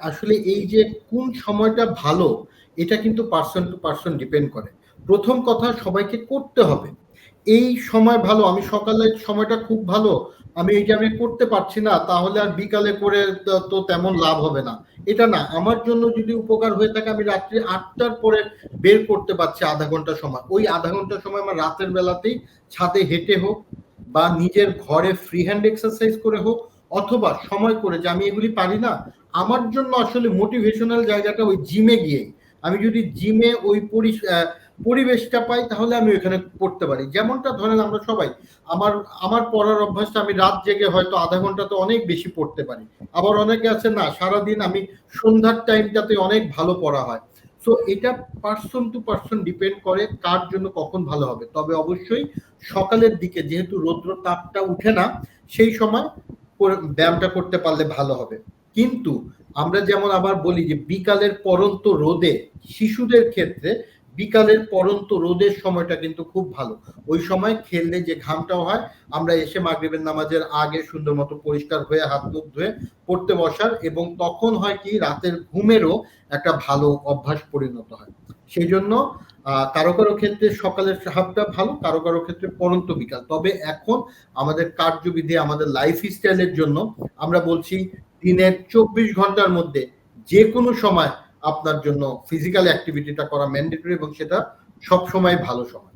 আসলে এই যে কোন সময়টা ভালো, এটা কিন্তু পার্সন টু পার্সন ডিপেন্ড করে। প্রথম কথা, সবাইকে করতে হবে। এই সময় ভালো, আমি সকালের সময়টা খুব ভালো, আমি এই যে আমি করতে পারছি না, তাহলে আর বিকালে করে তো তেমন লাভ হবে না, এটা না। আমার জন্য যদি উপকার হয়ে থাকে, আমি রাত্রি 8টার পরে বের করতে পারছি আধা ঘন্টা সময়, ওই আধা ঘন্টা সময় আমার রাতের বেলাতেই ছাদে হেঁটে হোক বা নিজের ঘরে ফ্রি হ্যান্ড এক্সারসাইজ করে হোক, অথবা সময় করে, যে আমি এগুলি পারি না, আমার জন্য আসলে মোটিভেশনাল জায়গাটা ওই জিমে গিয়ে, আমি যদি জিমে ওই পরিবেশটা পাই, তাহলে আমি ওইখানে পড়তে পারি। যেমনটা ধরেন আমরা সবাই, আমার আমার পড়ার অভ্যাসটা, আমি রাত জেগে হয়তো আধা ঘন্টা তো অনেক বেশি পড়তে পারি। আবার অনেকে আছে না, সারাদিন আমি সন্ধ্যার টাইমটাতে অনেক ভালো পড়া হয়। সো এটা পার্সন টু পার্সন ডিপেন্ড করে কার জন্য কখন ভালো হবে। তবে অবশ্যই সকালের দিকে, যেহেতু রৌদ্র তাপটা উঠে না, সেই সময় ব্যায়ামটা করতে পারলে ভালো হবে। কিন্তু আমরা যেমন আবার বলি যে বিকালের পরন্ত রোদে, শিশুদের ক্ষেত্রে বিকালের পরন্ত রোদের সময়টা কিন্তু খুব ভালো। ওই সময় খেললে যে ঘামটাও হয়, আমরা এসে মাগরিবের নামাজের আগে সুন্দর মতো পরিষ্কার হয়ে হাত মুখ ধুয়ে পড়তে বসার, এবং তখন হয় কি, রাতের ঘুমেরও একটা ভালো অভ্যাস পরিণত হয়। সেই জন্য কারো কারো ক্ষেত্রে সকালের হাফটা ভালো, কারো কারো ক্ষেত্রে পরন্ত বিকাল। তবে এখন আমাদের কার্যবিধি, আমাদের লাইফ স্টাইলের জন্য আমরা বলছি দিনের 24 ঘন্টার মধ্যে যে কোনো সময় আপনার জন্য ফিজিক্যাল অ্যাক্টিভিটিটা করা ম্যান্ডেটরি, এবং সেটা সব সময় ভালো সময়।